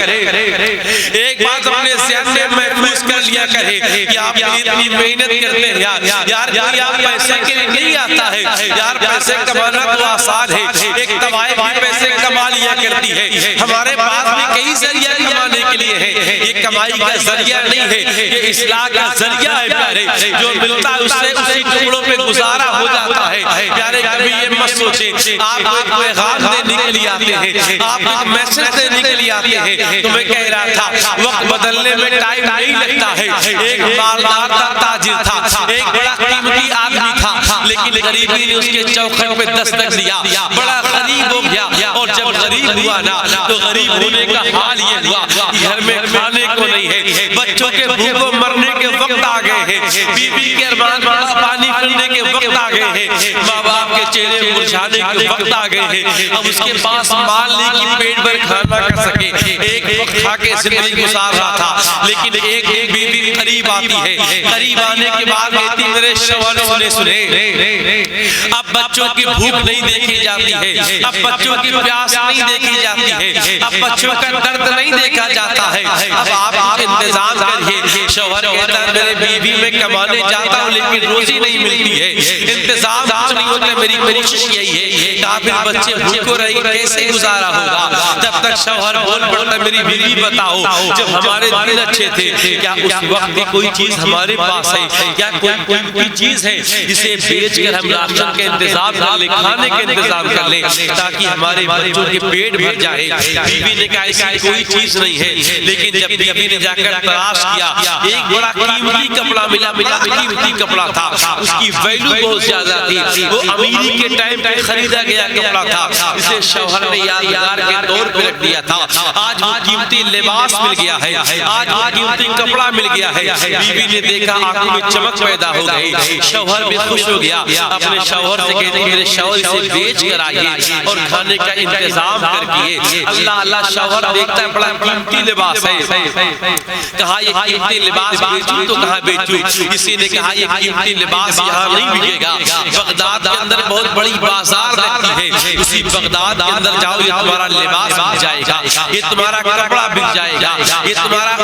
[SPEAKER 1] ایک بات اپنے ذہن میں محفوظ کر لیا کرے کہ آپ کے لیے اتنی محنت کرتے ہیں یار، کوئی آپ پیسے کے لیے نہیں آتا ہے یار، پیسے کمانا تو آسان ہے، ایک طوائف بھی پیسے کما لیا کرتی ہے، ہمارے پاس بھی کئی ذریعہ کمانے کے لیے ہے، یہ کمائی کا ذریعہ نہیں ہے، یہ اصلاح کا ذریعہ ہے پیارے، جو ملتا ہے اس سے اسی ٹکڑوں پہ گزارا ہو جاتا ہے پیارے۔ کبھی یہ مت سوچیں آپ کوئی پیغام دینے کے لیے آتے ہیں، آپ ایک میسج دینے کے لیے آتے ہیں، تو میں کہہ رہا تھا وقت بدلنے میں ٹائم نہیں لگتا ہے، ایک مالدار تھا، تاجر تھا، ایک بڑا قیمتی آدمی تھا، لیکن غریبی نے اس کے چوکھٹ پہ دستک دیا، بڑا غریب ہو گیا، اور جب غریب ہوا نا تو غریب ہونے کا حال یہ ہوا گھر میں کھانے کو نہیں ہے، بچوں کے بھوکوں مرنے کے وقت آ گئے ہیں، بیوی کے ارمان پانی پھرنے کے وقت آ گئے ہیں، ماں باپ کے چہرے مرجھانے کے وقت آ گئے ہیں، اب اس کے پاس مال نہیں کہ پیٹ بھر کھانا کر سکے، ایک وقت کھا کے زندگی گزار رہا تھا، لیکن ایک بیوی قریب آتی ہے، قریب آنے کے بعد کہتی میرے شوہر سنے اب بچوں کی بھوک نہیں دیکھی جاتی ہے، اب بچوں کی پیاس نہیں دیکھی جاتی ہے، اب بچوں کا درد نہیں دیکھا جاتا ہے، اب آپ انتظام کریے۔ شوہر کہتا ہے میرے بیوی میں کمانے جاتا ہوں لیکن روزی نہیں ملتی ہے، انتظام کچھ نہیں ہوتا، میری کوشش یہی ہے کہ آپ ان بچے بھوکو رہی کیسے گزارا ہوگا، جب تک شوہر بول پڑتا میری بیوی بتاؤ جب ہمارے دن اچھے تھے کیا اس وقت کی کوئی چیز ہمارے پاس ہے، کیا کوئی چیز ہے جسے بیچ کر ہم راشن کے انتظام کر لیں، کھانے کے انتظام کر لیں تاکہ ہمارے بچوں کے پیٹ بھر جائے۔ بیوی نے کہا ایسی کوئی چیز نہیں ہے، لیکن جب بیوی نے جا کر تلاش کیا ایک بڑا قیمتی کپڑا ملا، قیمتی کپڑا تھا، اس کی ویلیو بہت زیادہ تھی، وہ امیری کے ٹائم پہ خریدا گیا کپڑا تھا، اسے شوہر نے یادگار کے طور پہ رکھ دیا تھا، آج وہ قیمتی لباس مل گیا ہے، آج وہ قیمتی کپڑا مل گیا ہے۔ بیوی نے دیکھا آنکھوں میں چمک پیدا ہو گئی، شوہر بھی خوش ہو گیا، اپنے شوہر سے کہتے میرے شوہر اسے بیچ کر آئیے اور کھانے کا انتظام کر کیے۔ اللہ شوہر دیکھتا ہے بڑا قیمتی لباس ہے، کہا یہ قیمتی لباس بیچوں تو کہاں بیچوں، کسی نے کہا یہ قیمتی لباس یہاں نہیں بکے گا، بغداد کے اندر بہت بڑی بازار لگتی ہے، اسی بغداد کے اندر جاؤ یہ تمہارا لباس بک جائے گا، یہ تمہارا کپڑا بک جائے گا، یہ تمہارا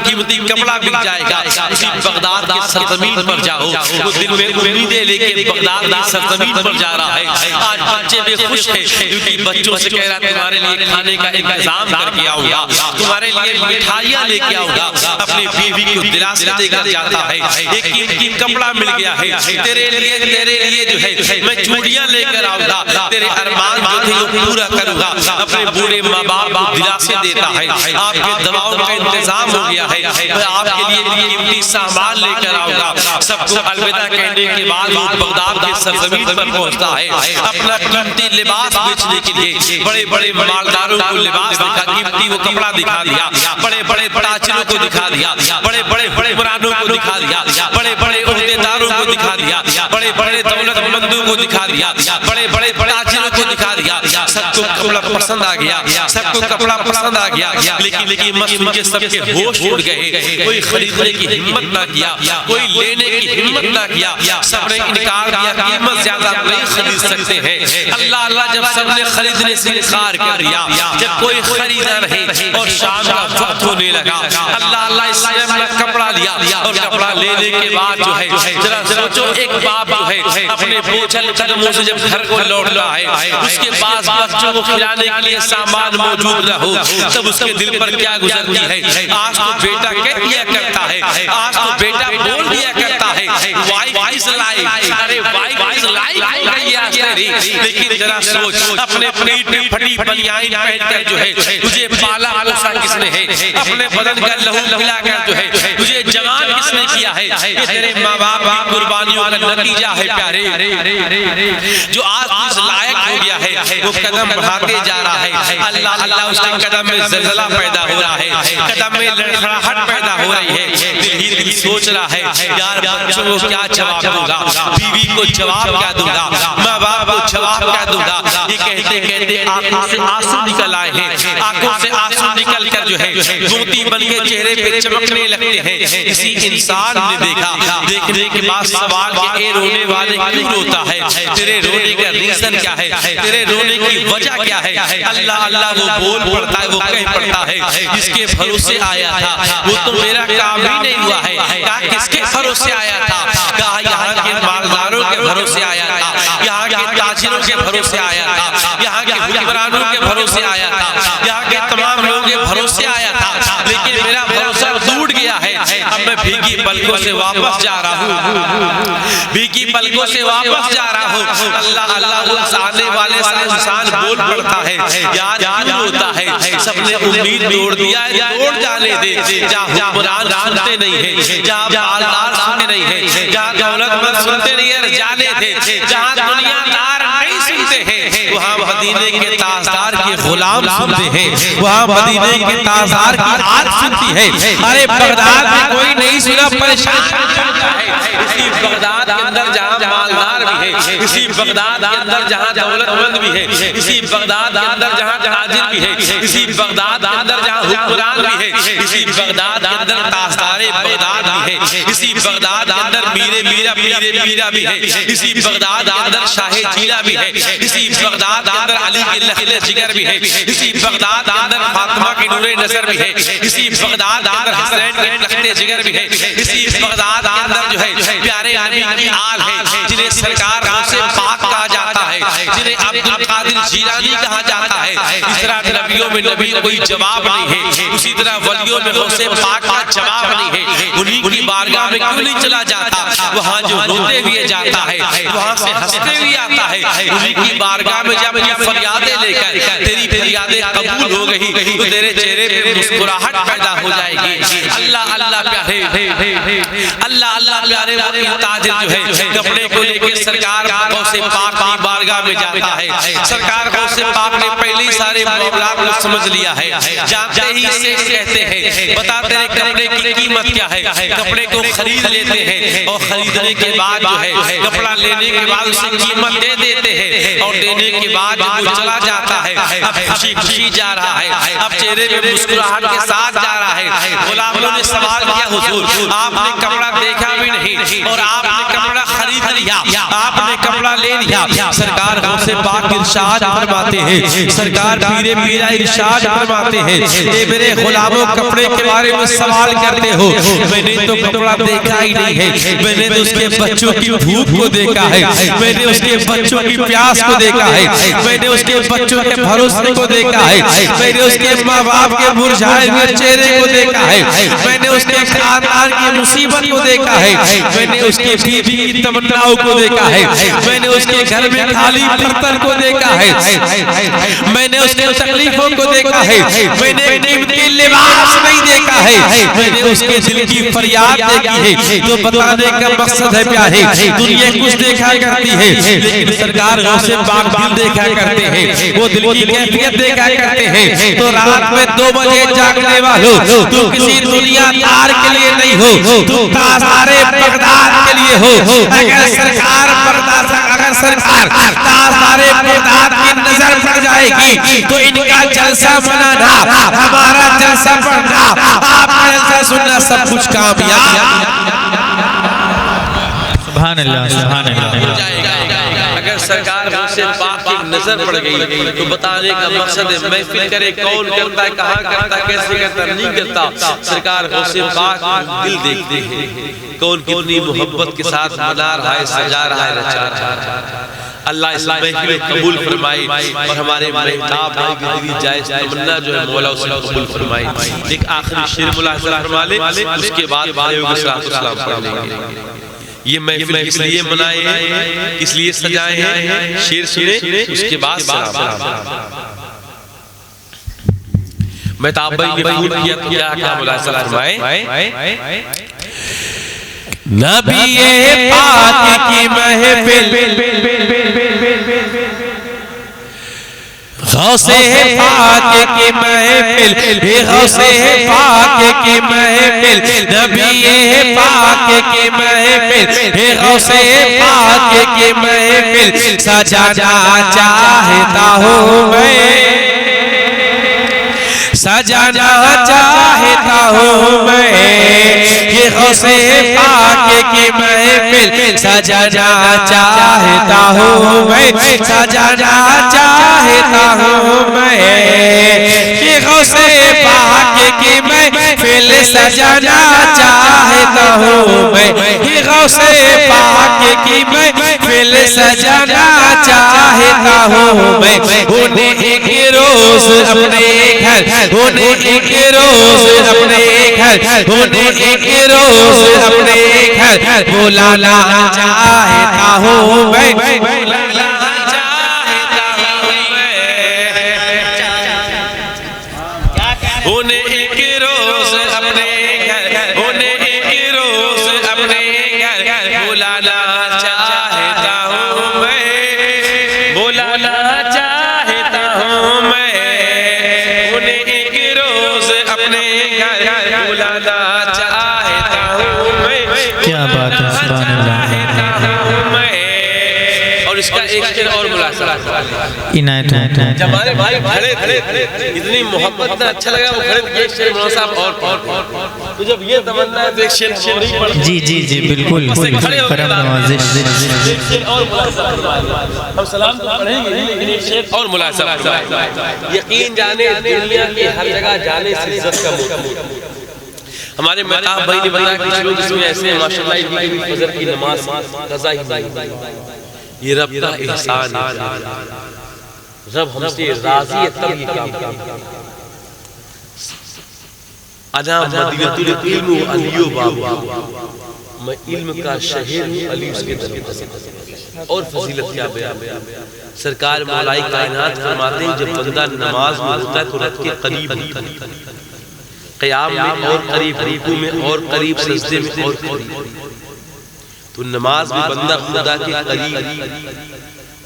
[SPEAKER 1] قیمتی کپڑا بک جائے گا، اسی بغداد کی سرزمین پر جاؤ۔ وہ دل میں امیدیں لے کے بغداد کی سرزمین پر جا رہا ہے، آج بچے بھی خوش ہیں کیونکہ بچوں سے کہہ رہا تمہارے لیے کھانے کا انتظام کر کے آؤں گا، تمہارے لیے مٹھائیاں لے کے آؤں گا، اپنی بیوی کو دلاسے دے کر جاتا ہے، ایک قیمتی کپڑا مل گیا ہے، تیرے لیے جو ہے میں چوڑیاں لے کر آؤں گا، تیرے ارمان جو تھے وہ پورا کروں گا، اپنے بوڑھے ماں باپ کو دلاسے دیتا ہے، آپ کے دواؤں کا انتظام ہو گیا ہے، میں آپ کے لیے قیمتی سامان لے کر آؤں گا۔ سب کو الوداع کہنے کے بعد وہ بغداد کے سرزمین پر پہنچتا ہے، اپنا قیمتی لباس بیچنے کے لیے بڑے بڑے مالداروں کو لباس دکھا، قیمتی وہ کپڑا دکھا دیا، بڑے بڑے تاجروں کو دکھا دیا، بڑے بڑے حکمرانوں کو دکھا دیا، بڑے بڑے عہدیداروں کو دکھا دیا، بڑے بڑے دولت مندوں کو دکھا دیا، بڑے بڑے تاجروں کو دکھا دیا، سب کو کپڑا پسند آ گیا، سب کو کپڑا پسند آ گیا، لیکن مسلم کے سب کے ہوش اڑ گئے، کوئی خریدنے کی ہمت نہ کیا، کوئی لینے کی ہمت نہ کیا، سب نے انکار کیا، قیمت زیادہ نہیں خرید سکتے ہیں۔ اللہ جب سب نے خریدنے سے انکار کر دیا، جب کوئی خریدا نہیں اور شام کا وقت ہونے لگا، اللہ اس نے اپنا کپڑا لیا اور کپڑا لینے کے بعد جو ہے ذرا سوچو ایک باپ جو ہے اپنے بوجھل قدموں سے جب گھر کو لوٹ رہا ہے، اس کے پاس بچوں کو کھلانے کے لیے سامان موجود نہ ہو، تب اس کے دل پر کیا گزرتی ہے؟ آج تو بیٹا کہہ دیا کرتا ہے، آج تو بیٹا بول دیا کرتا ہے وائف از لائف، ارے وائف از لائف ہو گئی آج تیری، لیکن ذرا سوچ اپنے پیٹ میں پھٹی بنیان پہن کر جو ہے تجھے پالا پوسا کس نے ہے، اپنے بدن کا لہو پلا کر جو ہے تجھے جوان کس نے کیا ہے؟ یہ تیرے ماں باپ کی قربانیوں کا نتیجہ ہے پیارے، جو آج اس لائق ہو گیا ہے وہ قدم بڑھاتے جا رہا ہے، اللہ اس کے قدم میں زلزلہ پیدا ہو رہا ہے، قدم میں لڑکھڑاہٹ پیدا ہو رہی ہے، دل سوچ رہا ہے یار بچوں کو کیا جواب دوں گا، بیوی کو جواب کیا دوں گا، ماں باپ کو جواب جواب کیا دوں گا؟ یہ کہتے کہتے آنکھوں سے آنسو نکل آئے ہیں، آنکھوں سے آنسو نکل کر جو ہے موتی بن کے چہرے پہ چمکنے لگتے ہیں۔ کسی انسان نے دیکھا، دیکھنے کے بعد سوال کہ اے رونے والے کیوں روتا ہے؟ تیرے رونے کا ریزن کیا ہے؟ تیرے رونے کی وجہ کیا ہے؟ اللہ اللہ وہ بول پڑتا ہے، وہ کہہ پڑتا ہے جس کے بھروسے آیا تھا وہ تو میرا کام ہی نہیں ہوا ہے۔ کہا کس کے بھروسے آیا تھا؟ کہا یہاں کے مالداروں کے بھروسے آیا تھا، یہاں کے تاجروں کے بھروسے آیا تھا، یہاں کے حکمرانوں کے بھروسے آیا تھا، یہاں کے تمام لوگوں کے بھروسے آیا تھا، لیکن میرا بھروسہ ٹوٹ گیا ہے۔ اب میں بھیگی پلکوں سے واپس جا رہا ہوں، بھیگی پلکوں سے واپس جا رہا ہوں۔ اللہ اللہ اس آنے والے سے انسان بول پڑتا ہے یار کیوں ہوتا ہے؟ سب نے امید توڑ دیا ہے، توڑ جانے دے۔ جہاں حکمران سنتے نہیں ہیں، جہاں مالدار سنتے نہیں ہیں، جہاں دولت مند سنتے نہیں ہیں، جانے دے۔ جہاں دنیا دار نہیں سنتے ہیں وہاں مدینے کے تاجدار کے غلام سنتے ہیں، وہاں مدینے کے تاجدار کی آج سنتی ہے۔ ارے بغداد میں کوئی نہیں سنا، پریشان ہے۔ اسی بغداد کے اندر جہاں مالدار بھی ہے، اسی بغداد کے اندر جہاں دولت مند بھی ہے، اسی بغداد کے اندر جہاں تاجر بھی ہے، اسی بغداد کے اندر جہاں حکمران بھی ہے، اسی بغداد کے اندر تاجدار بغداد بھی ہے، اسی بغداد کے اندر میرے میرا بھی ہے، اسی بغداد کے اندر شاہ جیلا بھی ہے، اسی بغداد کے اندر علی کے لخت جگر بھی ہے، اسی بغداد کے اندر فاطمہ کی نور نظر بھی ہے، اسی بغداد کے اندر حسین کے لخت جگر بھی ہے، اسی بغداد کے اندر جو ہے پیارے نبی کی آل ہے جنہیں سرکار سے پاک کہا جاتا ہے، جنہیں عبد القادر جیلانی کہا جاتا ہے۔ اس طرح نبیوں میں نبی کوئی جواب نہیں ہے، اسی طرح ولیوں میں غوث پاک کا جواب نہیں ہے۔ انہی کی بارگاہ میں کیوں نہیں چلا جاتا؟ وہاں جو روتے ہوئے جاتا ہے، وہاں سے ہنستے ہوئے آتا ہے۔ انہی کی بارگاہ میں جب یہ فریادیں لے کر تیری فریادیں قبول ہو گئی تو تیرے چہرے پہ مسکراہٹ پیدا ہو جائے گی۔ اللہ اللہ پیارے، اللہ اللہ پیارے وہ تاجر جو ہے کپڑے کو لے کے سرکار غوث پاک کی بارگاہ میں جاتا ہے۔ سرکار غوث پاک نے پہلے ہی سارے معاملات کو سمجھ لیا ہے، جانتے ہی اسے کہتے ہیں بتا تیرے کپڑے کی قیمت کیا ہے؟ کپڑے کو خرید لیتے ہیں اور خریدنے کے بعد جو ہے کپڑا لینے کے بعد اسے قیمت دے دیتے ہیں، اور دینے کے بعد وہ چلا جاتا ہے۔ اب خوشی خوشی جا رہا ہے، اب چہرے پہ مسکراہٹ کے ساتھ جا رہا ہے۔ غلاموں نے سوال کیا حضور آپ نے کپڑا دیکھا بھی نہیں اور آپ نے کپڑا خرید لیا، آپ نے کپڑا لے لیا۔ سرکار غوث پاک ارشاد فرماتے ہیں، سرکار پیرے میرا ارشاد فرماتے ہیں اے میرے غلاموں کپڑے کے بارے میں سوال کرتے ہو، میں نے تو کپڑا دیکھا ہی نہیں ہے، میں نے تو اس کے بچوں کی بھوک کو دیکھا ہے، میں نے اس کے بچوں کی پیاس کو دیکھا ہے، میں نے اس کے بچوں کے بھروسے کو دیکھا ہے، میں نے اس کے ماں باپ کے مرجھائے ہوئے چہرے کو دیکھا ہے، میں نے اس کے خاندان کی مصیبت کو دیکھا ہے، میں نے اس کے بیوی کی تمناؤں کو دیکھا ہے، میں نے اس کے گھر میں خالی برتن کو دیکھا ہے، میں نے اس کے تکلیفوں کو دیکھا ہے، میں نے قیمتی لباس نہیں دیکھا ہے، میں نے اس کے دل کی فریاد دیکھی ہے۔ تو بتانے کا مقصد ہے پیارے دنیا کچھ دیکھا کرتی ہے لیکن سرکار غوث پاک دل دیکھا کرتے ہیں، وہ دل کی کیفیت دیکھا کرتے ہیں۔ تو رات میں 2 بجے جاگنے والوں تو کسی دنیا دار کے لیے نہیں ہو، تو تاجدار بغداد کے لیے ہو۔ اگر سرکار تاجدار بغداد کی نظر پڑ جائے گی تو ان کا جلسہ منانا، ہمارا جلسہ پڑھنا، آپ کا جلسہ سننا سب کچھ کامیاب
[SPEAKER 2] سبحان اللہ سبحان اللہ۔
[SPEAKER 1] اگر سرکار غوث پاک کی نظر پڑ گئی تو بتانے کا مقصد ہے محفل کرے کون کرتا ہے، کہاں کرتا ہے، کیسے کرتا ہے، نہیں کرتا۔ سرکار غوث پاک دل دیکھتے ہیں کون کتنی محبت کے ساتھ منا رہا ہے، سجا رہا ہے، رچا رہا ہے۔ اللہ اس محفل قبول فرمائے اور ہمارے محتاب کی جائز تمنا جو ہے مولا اسے قبول فرمائے۔ ایک آخری شعر ملاحظہ فرما لے، اس کے بعد بھائی ہوگا سلام پڑھ لیں گے۔ یہ محفل کس لیے منائے ہیں، کس لیے سجائے ہیں، شعر سنے اس کے بعد سلام۔ محتاب بھائی نے پھول کیا تو کیا ملاحظہ فرمائے؟
[SPEAKER 3] نبی پاک کی محفل غوث پاک کی محفل، غوث پاک کی محفل نبی پاک کی محفل غوث پاک کی محفل سجانا چاہتا ہوں میں سجانا چاہتا ہوں میں یہ غوث پاک کی محفل سجانا چاہتا ہوں میں سجانا چاہتا ہوں میں یہ غوث پاک کی محفل سجانا چاہتا ہوں میں یہ غوث پاک کی محفل سجانا چاہتا ہوں میں انہیں ایک روز اپنے گھر انہیں ایک روز اپنے گھر انہیں ایک روز اپنے گھر بلانا چاہتا ہوں میں بلانا چاہتا ہوں میں انہیں ایک روز اپنے گھر انہیں ایک روز اپنے گھر بلانا چاہتا ہوں میں بلانا چاہتا ہوں میں بلانا چاہتا ہوں میں
[SPEAKER 2] کیا بات ہے سبحان اللہ
[SPEAKER 1] اور اس کا ایک شعر اور ملاحظہ
[SPEAKER 2] عنایت ہے
[SPEAKER 1] جب ہمارے بھائی کھڑے تھے اتنی محبت اتنا اچھا لگا وہ کھڑے تھے ایک شعر مولانا صاحب اور تو جب یہ تمنا ہے تو ایک شعر اور ہی پڑھ
[SPEAKER 2] جی جی جی بالکل کرم نوازش
[SPEAKER 1] ایک شعر اور ملاحظہ ہم سلام تو پڑھیں گے لیکن ایک شعر اور ملاحظہ یقین جانے دنیا کی ہر جگہ جانے سے عزت کا موقع ہمارے مہتاب بھائی نے بتایا کہ لوگ اس میں ایسے ہیں ماشاءاللہ یہ بھی فجر کی نماز قضا ہی نہیں یہ رب کا احسان ہے رب ہم سے راضی ہے تب یہ کام انا مدینۃ العلم و علی و بابا میں علم کا شہر ہوں علی اس کے دروازے اور فضیلت کیا بیان سرکار مولا کائنات فرماتے ہیں جب بندہ نماز میں ہوتا ہے تو رب کے قریب ہوتا ہے قیام میں اور قریب رکوع میں اور قریب سجدے میں اور قریب تو نماز میں بندہ خدا کے قریب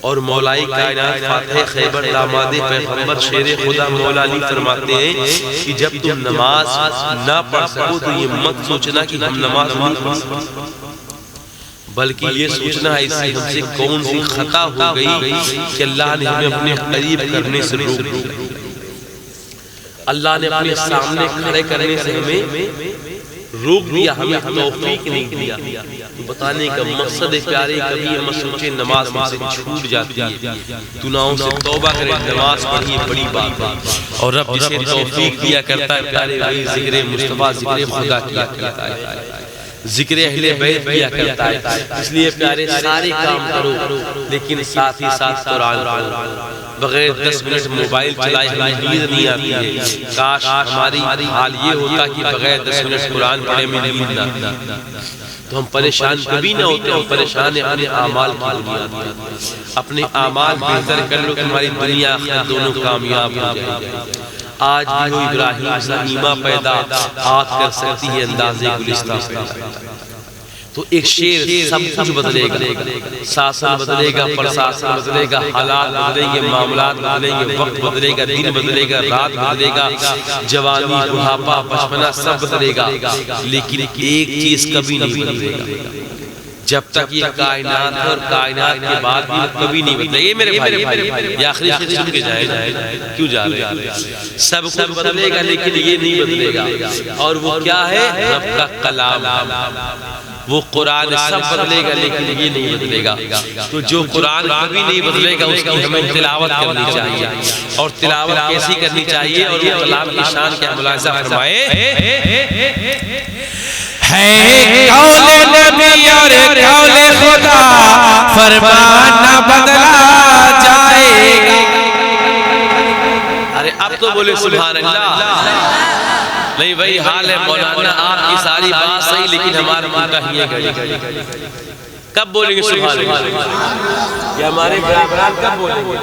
[SPEAKER 1] اور مولا کائنات فاتح خیبر داماد پیغمبر شیر خدا مولا علی فرماتے ہیں کہ جب تم نماز نہ پڑھ سکو تو یہ مت سوچنا کہ ہم نماز نہیں پڑھ سکتے بلکہ یہ سوچنا ہے اس سے ہم سے کون سی خطا ہو گئی کہ اللہ نے ہمیں اپنے قریب کرنے سے روک دیا اللہ نے اپنے سامنے کھڑے کرنے سے ہمیں روک دیا ہمیں توفیق نہیں دیا تو بتانے کا مقصد پیارے کبھی ہم سوچے نماز میں سے چھوٹ جاتی ہے گناہوں سے توبہ کرے نماز پڑھی بڑی بات ہے اور رب جسے توفیق دیا کرتا ہے پیارے وہی ذکر مصطفیٰ ذکر خدا کیا کرتا ہے ذکر اہل بیت کیا کرتا ہے اس لیے پیارے سارے کام کرو لیکن ساتھ ہی ساتھ قرآن پڑھو بغیر 10 منٹ موبائل چلائے ہمیں نیند نہیں آتی ہے کاش ہماری حال یہ ہوتا کہ بغیر 10 منٹ قرآن پڑھے میں نیند نہ آتی تو ہم پریشان کبھی نہ ہوتے ہم پریشان ہیں اپنے اعمال کی بنیاد پر اپنے اعمال بہتر کر لو کہ ہماری دنیا آخرت دونوں کامیاب ہو جائے آج بھی وہ ابراہیم زمینہ پیدا آت کر سکتی ہے اندازے گلستہ تو ایک شیر سب کچھ بدلے گا ساسن بدلے گا پرساسن بدلے گا حالات بدلیں گے معاملات بدلیں گے وقت بدلے گا دن بدلے گا رات بدلے گا جوانی بڑھاپا بچپنا سب بدلے گا لیکن ایک چیز کبھی نہیں بدلے گا جب تک یہ کائنات اور کائنات کے بعد بھی کبھی نہیں بدلے یہ میرے بھائی یہ آخری شیر سن کے جائے کیوں جا رہے ہیں سب کچھ بدلے گا لیکن یہ نہیں بدلے گا اور وہ کیا ہے رب کا کلام وہ قرآن سب بدلے گا لیکن یہ نہیں بدلے گا تو جو قرآن کبھی نہیں بدلے گا اس کی ہمیں تلاوت کرنی چاہیے اور تلاوت کیسی کرنی چاہیے اور وہ کلام کی شان کیا ملاحظہ فرمائے
[SPEAKER 3] ہے قول نبی اور قول خدا فرمان نہ بدلا جائے گا
[SPEAKER 1] ارے اب تو بولے سبحان اللہ نہیں وہی حال ہے مولانا آپ کی ساری بات صحیح لیکن ہمارا مارکہ ہی ہے کب بولیں گے سبحان اللہ یہ ہمارے برابران کب بولیں گے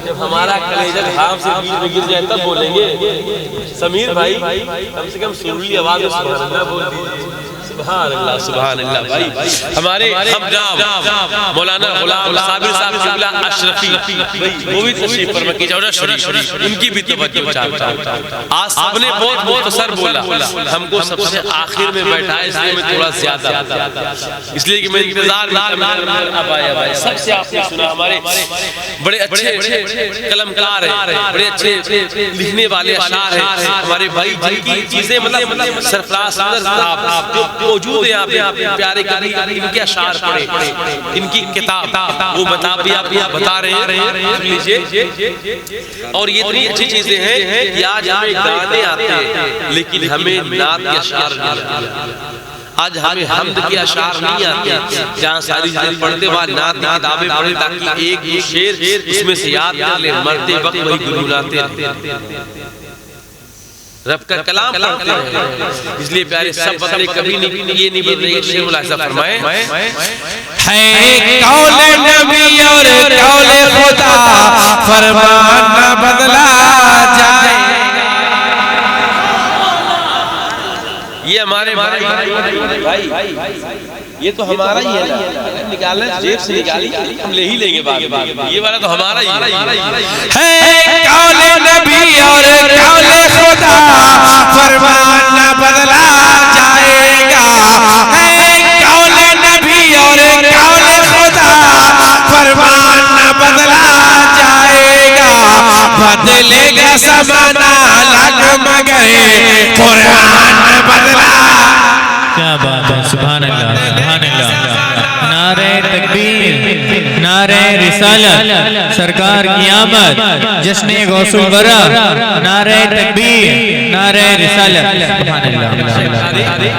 [SPEAKER 1] جب ہمارا کلیجہ ہام سے بیچ میں گر جائے تب بولیں گے سمیر بھائی کم سے کم سرولی آواز میں سبحان اللہ بول دیجئے سبحان اللہ سبحان اللہ بھائی ہمارے ہم جناب مولانا غلام صابر صاحب قبلہ اشرفی وہ بھی تشریف فرما کی جاؤ شریف ان کی بھی توجہ چاہتا ہوں. آج سب نے بہت مختصر بولا, ہم کو سب سے آخر میں بیٹھا ہے اس لیے میں تھوڑا زیادہ اس لیے کہ میں انتظار اب آیا بھائی. سب سے آپ نے سنا ہمارے بڑے اچھے قلمکار ہیں, بڑے اچھے لکھنے والے اشعار ہیں ہمارے بھائی جن کی چیزیں مطلب سرفراز صاحب جو موجود ہیں آپ پیارے کبھی ان کے اشعار پڑھے, ان کی کتاب وہ بھی آپ بتا رہے ہیں لیجئے. اور یہ اتنی اچھی چیزیں ہیں کہ آج ہمیں گانے آتے ہیں لیکن ہمیں نعت کے اشعار نہیں آتے. آج ہمیں حمد کے اشعار نہیں آتے, جہاں ساری چیزیں پڑھتے وہاں نعت کی کتابیں پڑھیں تاکہ ایک شعر اس میں سے یاد کر لیں, مرتے وقت وہی گنگناتے رہتے. رب کا کلام پڑھتے ہیں اس لیے پیارے سب بدلے کبھی یہ نہیں بدلے. شیخ ملاحظہ فرمائے
[SPEAKER 3] ہے قول نبی اور قول خدا فرمان نہ بدلا جائے.
[SPEAKER 1] یہ ہمارے بھائی یہ تو ہمارا ہی ہے نا, نکالنا جیب سے نکالی ہم لے ہی لیں گے بعد میں, یہ والا تو ہمارا ہی
[SPEAKER 3] ہے. قول نبی اور قول خدا فرمان نہ بدلا جائے گا. ہے قول نبی اور قول خدا فرمان نہ بدلا جائے گا. بدلے گا زمانہ لگ مگر قرآن نہ بدلا.
[SPEAKER 2] کیا بات ہے, سبحان اللہ سبحان اللہ. نعرہ تکبیر, نعرہ رسالت, سرکار کی آمد, جشن غوث الورا, نعرہ تکبیر, نعرہ رسالت. سبحان اللہ.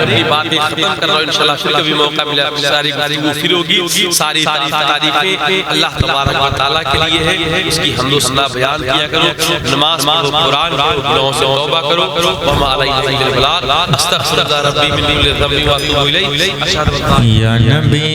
[SPEAKER 1] اپنی باتیں ختم کر رہا ہوں انشاءاللہ, پھر کبھی موقع ملے ساری گفتگو پھر ہوگی. ساری تعریفیں اللہ تبارک و تعالیٰ کے لیے ہے, اس کی حمد و ثنا بیان کیا کرو, نماز پڑھو, قرآن پڑھو, گناہوں سے توبہ کرو. وما علینا الا البلاغ. استغفر ربی من کل ذنب واتوب الیہ.
[SPEAKER 2] یا نبی